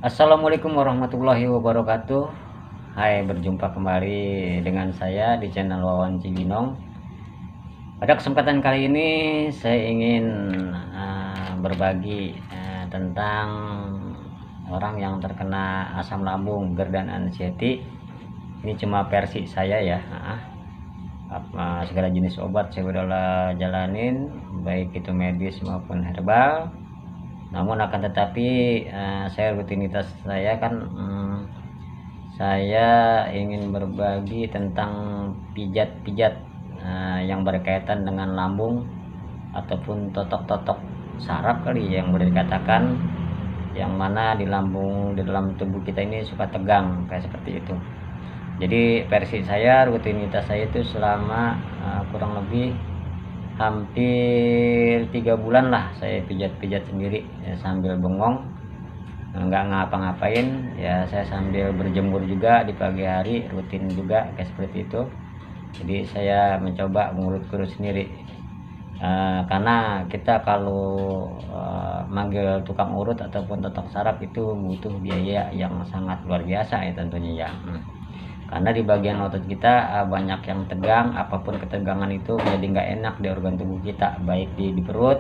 Assalamualaikum warahmatullahi wabarakatuh. Hai, berjumpa kembali dengan saya di channel Wawan Cibinong. Pada kesempatan kali ini saya ingin berbagi tentang orang yang terkena asam lambung, GERD dan anxiety. Ini cuma versi saya ya. Segala jenis obat saya udah jalanin, baik itu medis maupun herbal. Namun akan tetapi saya rutinitas saya kan saya ingin berbagi tentang pijat-pijat yang berkaitan dengan lambung ataupun totok-totok saraf kali yang boleh dikatakan, yang mana di lambung, di dalam tubuh kita ini suka tegang kayak seperti itu. Jadi versi saya, rutinitas saya itu selama kurang lebih hampir 3 bulan lah saya pijat-pijat sendiri ya, sambil bengong, nggak ngapa-ngapain ya. Saya sambil berjemur juga di pagi hari, rutin juga kayak seperti itu. Jadi saya mencoba mengurut-urut sendiri, karena kita kalau manggil tukang urut ataupun totok saraf itu butuh biaya yang sangat luar biasa ya tentunya ya. Karena di bagian otot kita banyak yang tegang, apapun ketegangan itu jadi nggak enak di organ tubuh kita, baik di perut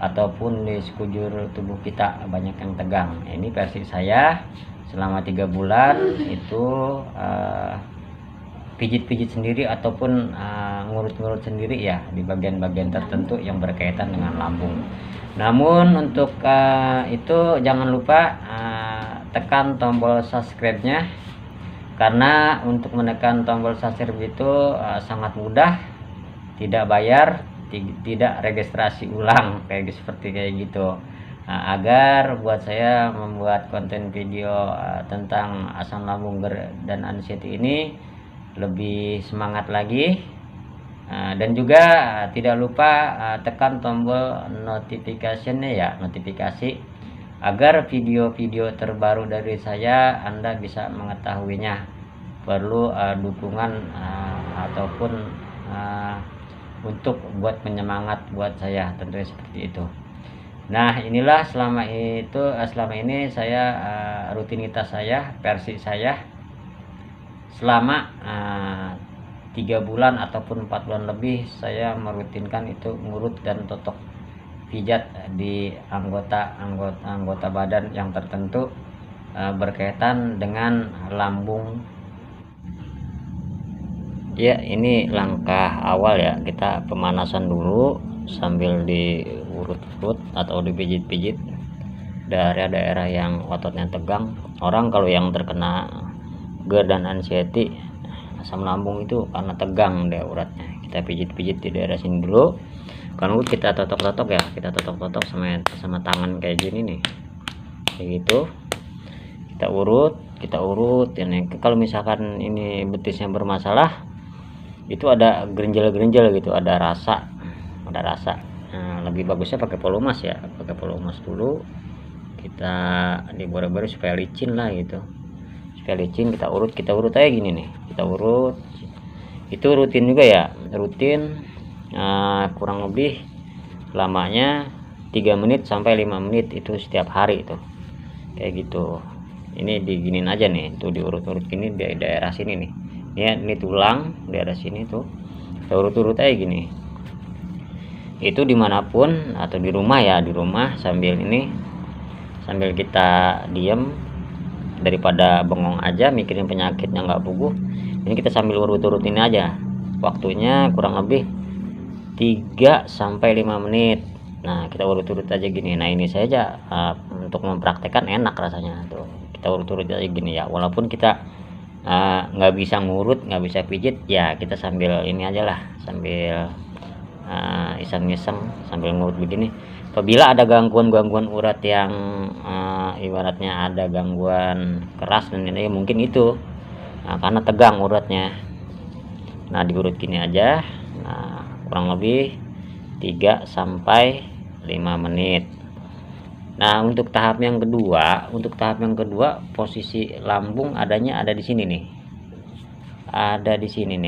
ataupun di sekujur tubuh kita banyak yang tegang. Ini versi saya selama 3 bulan itu pijit-pijit sendiri ataupun ngurut-ngurut sendiri ya di bagian-bagian tertentu yang berkaitan dengan lambung. Namun untuk itu jangan lupa tekan tombol subscribe-nya, karena untuk menekan tombol subscribe itu sangat mudah, tidak bayar, tidak registrasi ulang seperti kayak gitu. Agar buat saya membuat konten video tentang asam lambung dan anxiety ini lebih semangat lagi. Dan juga tidak lupa tekan tombol notifikasinya ya, notifikasi, agar video-video terbaru dari saya Anda bisa mengetahuinya. Perlu dukungan ataupun untuk buat penyemangat buat saya, tentunya seperti itu. Nah, inilah selama ini saya rutinitas saya, versi saya selama 3 bulan ataupun 4 bulan lebih saya merutinkan itu ngurut dan totok pijat di anggota badan yang tertentu berkaitan dengan lambung. Ya, ini langkah awal ya, kita pemanasan dulu sambil diurut-urut atau dipijit-pijit daerah-daerah yang ototnya tegang. Orang kalau yang terkena GERD dan anxiety, asam lambung itu karena tegang deh uratnya, kita pijit-pijit di daerah sini dulu. Kalau kita totok-totok ya, kita totok-totok sama tangan kayak gini nih, kayak gitu. Kita urut ini. Kalau misalkan ini betisnya bermasalah, itu ada gerinjal-gerinjal gitu, ada rasa. Nah, lebih bagusnya pakai pelumas ya, pakai pelumas dulu. Kita dibore-bore supaya licin lah gitu, supaya licin. Kita urut aja gini nih, kita urut. Itu rutin juga ya, rutin. Kurang lebih lamanya 3 menit sampai 5 menit itu setiap hari itu kayak gitu. Ini diginin aja nih, tuh diurut-urut gini di daerah sini nih ya, ini tulang daerah sini tuh, kita urut-urut aja gini. Itu dimanapun atau di rumah ya, di rumah sambil kita diem, daripada bengong aja mikirin penyakitnya nggak puguh. Ini kita sambil urut-urut ini aja, waktunya kurang lebih 3 sampai 5 menit. Nah, kita urut-urut aja gini. Nah, ini saja untuk mempraktekkan enak rasanya tuh. Kita urut-urut aja gini ya, walaupun kita nggak bisa ngurut, nggak bisa pijit ya, kita sambil ini aja lah, sambil iseng-iseng sambil ngurut begini. Apabila ada gangguan urat yang ibaratnya ada gangguan keras dan ini mungkin itu karena tegang uratnya. Nah, diurut gini aja. Nah, kurang lebih 3 sampai 5 menit. Nah, untuk tahap yang kedua, posisi lambung ada di sini nih. Ada di sini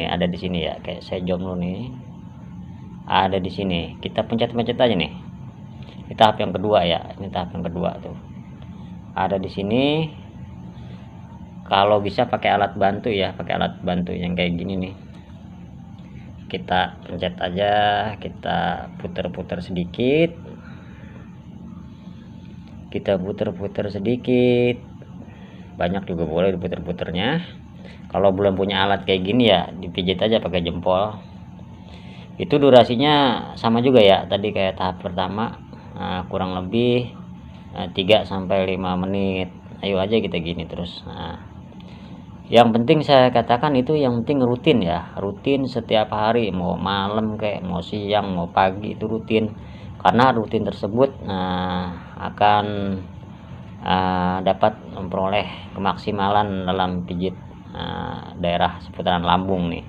ya, kayak saya jomblo nih. Ada di sini. Kita pencet-pencet aja nih. Ini tahap yang kedua ya, ini tahap yang kedua tuh. ada di sini. Kalau bisa pakai alat bantu ya, pakai alat bantu yang kayak gini nih. Kita pencet aja, kita puter-puter sedikit, kita puter-puter sedikit, banyak juga boleh diputer-puternya. Kalau belum punya alat kayak gini ya dipijit aja pakai jempol. Itu durasinya sama juga ya tadi kayak tahap pertama, kurang lebih 3-5 menit. Ayo aja kita gini terus. Yang penting saya katakan itu yang penting rutin ya, rutin setiap hari, mau malam kayak mau siang mau pagi itu rutin, karena rutin tersebut akan dapat memperoleh kemaksimalan dalam pijit daerah seputaran lambung nih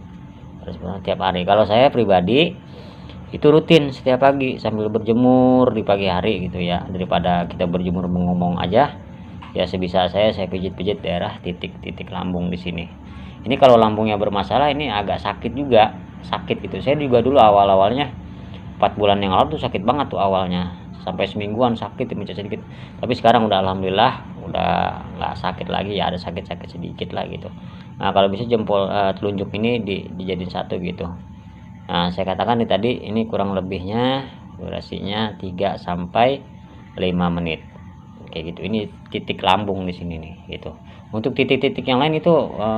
setiap hari. Kalau saya pribadi itu rutin setiap pagi sambil berjemur di pagi hari gitu ya, daripada kita berjemur mengomong aja ya, sebisa saya pijit-pijit daerah titik-titik lambung di sini. Ini kalau lambungnya bermasalah ini agak sakit juga, sakit gitu. Saya juga dulu awal-awalnya 4 bulan yang lalu tuh sakit banget tuh awalnya, sampai semingguan sakit sedikit. Tapi sekarang udah alhamdulillah udah nggak sakit lagi ya, ada sakit-sakit sedikit lah gitu. Nah kalau bisa jempol telunjuk ini dijadiin satu gitu. Nah saya katakan tadi ini kurang lebihnya durasinya 3-5 menit kayak gitu. Ini titik lambung di sini nih gitu. Untuk titik-titik yang lain itu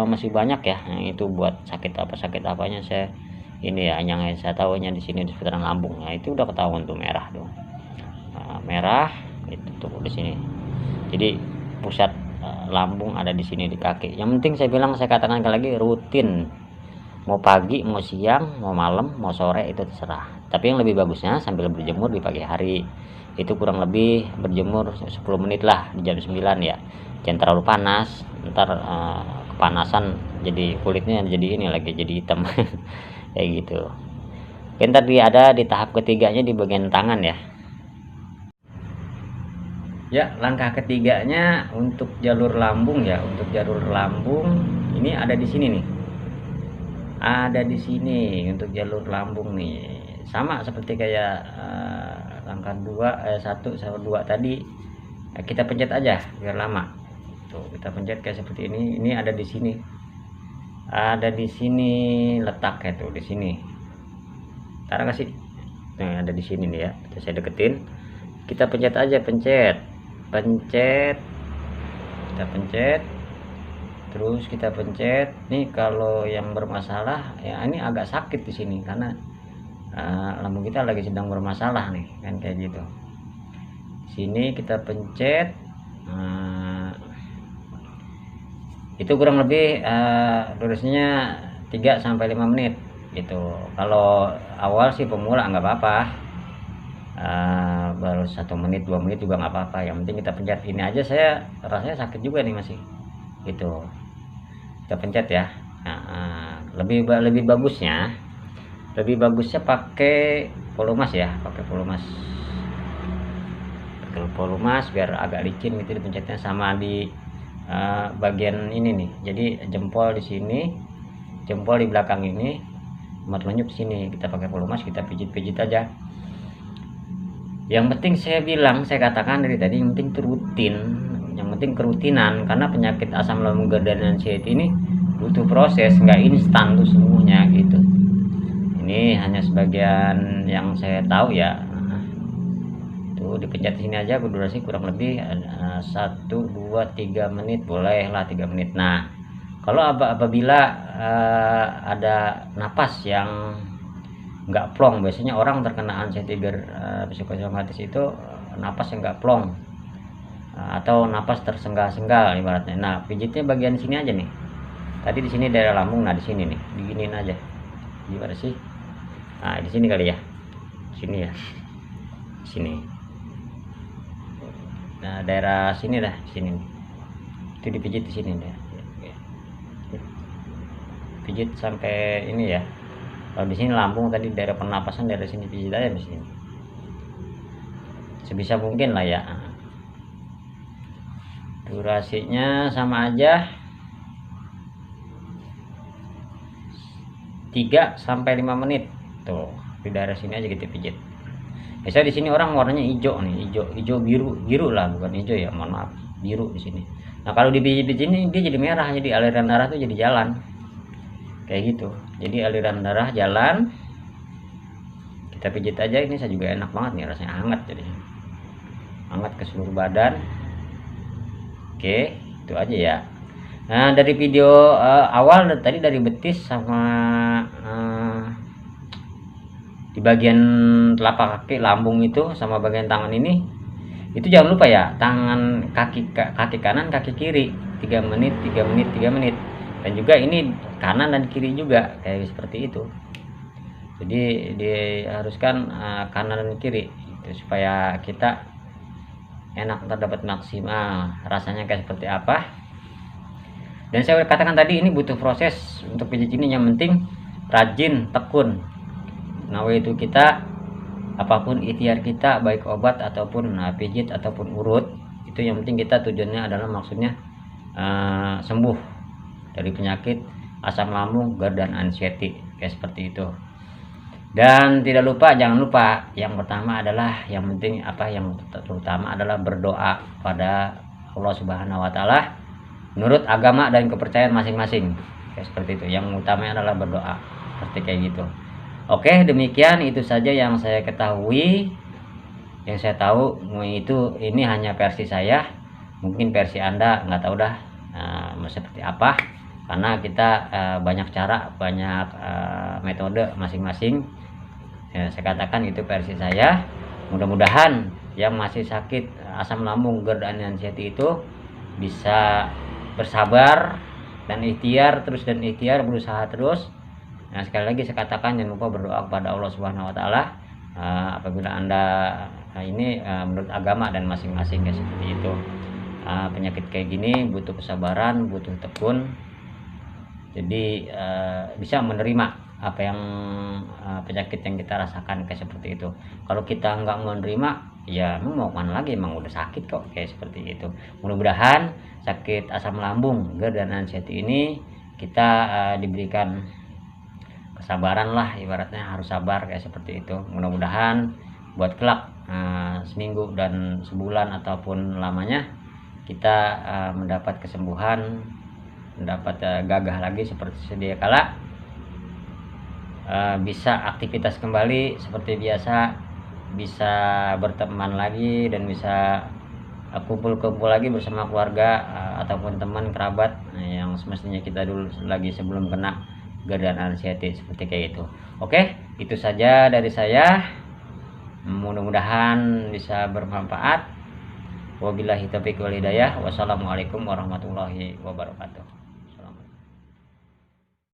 masih banyak ya, yang itu buat sakit apanya saya ini ya, yang saya tahunya di sini di seputaran lambung. Nah itu udah ketahuan tuh merah tuh, merah itu tuh di sini. Jadi pusat lambung ada di sini di kaki. Yang penting saya bilang, saya katakan lagi, rutin, mau pagi mau siang mau malam mau sore itu terserah. Tapi yang lebih bagusnya sambil berjemur di pagi hari, itu kurang lebih berjemur 10 menit lah di jam 9 ya, jangan terlalu panas, ntar kepanasan jadi kulitnya jadi ini lagi jadi hitam kayak gitu. Oke, ntar dia ada di tahap ketiganya di bagian tangan ya. Ya, langkah ketiganya untuk jalur lambung ya, untuk jalur lambung ini ada di sini nih, ada di sini untuk jalur lambung nih, sama seperti kayak langkah 1 sama 2 tadi. Kita pencet aja biar lama tuh, kita pencet kayak seperti ini ada di sini, ada di sini letaknya tuh di sini. Ntar kasih nah, ada di sini nih ya, saya deketin, kita pencet aja, pencet kita pencet terus kita pencet nih. Kalau yang bermasalah ya ini agak sakit di sini karena lambung kita lagi sedang bermasalah nih kan kayak gitu. Sini kita pencet, itu kurang lebih durasinya 3-5 menit gitu. Kalau awal sih pemula nggak apa-apa, baru 1 menit 2 menit juga nggak apa-apa, yang penting kita pencet. Ini aja saya rasanya sakit juga nih masih gitu, kita pencet ya. Nah, lebih bagusnya pakai volumas ya, pakai volumas biar agak licin gitu dipencetnya. Sama di bagian ini nih, jadi jempol di sini, jempol di belakang ini, telunjuk di sini, kita pakai volumas, kita pijit-pijit aja. Yang penting saya bilang, saya katakan dari tadi, yang penting itu rutin, yang penting kerutinan, karena penyakit asam lambung dan CIT ini butuh proses, nggak instan tuh semuanya gitu. Ini hanya sebagian yang saya tahu ya. Tuh dipencet di sini aja, berdurasi kurang lebih 1, 2, 3 menit, bolehlah 3 menit. Nah kalau apabila ada napas yang nggak plong, biasanya orang terkena anxiety psikosomatis itu napas yang nggak plong, atau napas tersengal-sengal ibaratnya. Nah pijitnya bagian sini aja nih, tadi di sini daerah lambung, nah di sini nih diginiin aja, gimana sih? Nah di sini kali ya, sini ya, sini. Nah daerah sini dah, sini itu dipijit di sini deh, pijit sampai ini ya. Kalau di sini lambung, tadi daerah pernapasan, daerah sini pijit aja di sini sebisa mungkin lah ya. Durasinya sama aja, 3-5 menit tuh di daerah sini aja kita pijit. Biasanya di sini orang warnanya hijau nih, hijau biru lah, bukan hijau ya, mohon maaf, biru di sini. Nah kalau dipijit-pijit ini dia jadi merah, jadi aliran darah tuh jadi jalan kayak gitu. Jadi aliran darah jalan, kita pijit aja. Ini saya juga enak banget nih, rasanya hangat, jadi hangat ke seluruh badan. Oke, itu aja ya. Nah dari video awal tadi dari betis sama di bagian telapak kaki, lambung itu, sama bagian tangan ini, itu jangan lupa ya, tangan kaki kanan kaki kiri 3 menit 3 menit 3 menit, dan juga ini kanan dan kiri juga kayak seperti itu. Jadi diharuskan kanan dan kiri itu, supaya kita enak, terdapat maksimal rasanya kayak seperti apa. Dan saya katakan tadi ini butuh proses untuk pijit ini, yang penting rajin, tekun. Nah itu kita apapun ikhtiar kita, baik obat ataupun pijit ataupun urut, itu yang penting kita tujuannya adalah maksudnya sembuh dari penyakit asam lambung, GERD dan anxiety kayak seperti itu. Dan tidak lupa, jangan lupa, yang pertama adalah, yang penting yang terutama adalah berdoa pada Allah Subhanahu wa taala menurut agama dan kepercayaan masing-masing kayak seperti itu. Yang utamanya adalah berdoa, seperti kayak gitu. Oke, demikian itu saja yang saya ketahui, yang saya tahu. Ini hanya versi saya, mungkin versi Anda nggak tahu dah seperti apa, karena kita banyak cara, banyak metode masing-masing. Saya katakan itu versi saya. Mudah-mudahan yang masih sakit asam lambung, GERD dan anxiety itu bisa bersabar dan ikhtiar terus, berusaha terus. Nah sekali lagi saya katakan, jangan lupa berdoa kepada Allah Subhanahu wa taala apabila Anda ini menurut agama dan masing-masing kayak seperti itu. Penyakit kayak gini butuh kesabaran, butuh tekun. Jadi bisa menerima apa yang penyakit yang kita rasakan kayak seperti itu. Kalau kita nggak menerima, ya mau mana lagi, emang udah sakit kok kayak seperti itu. Mudah-mudahan sakit asam lambung, GERD dan anxiety ini kita diberikan kesabaran lah, ibaratnya harus sabar kayak seperti itu. Mudah-mudahan buat kelak seminggu dan sebulan ataupun lamanya kita mendapat kesembuhan, mendapat gagah lagi seperti sedia kala, bisa aktivitas kembali seperti biasa, bisa berteman lagi, dan bisa kumpul-kumpul lagi bersama keluarga ataupun teman kerabat yang semestinya kita dulu lagi sebelum kena GERD dan anxiety seperti kayak itu. Oke, itu saja dari saya. Mudah-mudahan bisa bermanfaat. Wabillahi taufiq wal hidayah. Wassalamualaikum warahmatullahi wabarakatuh.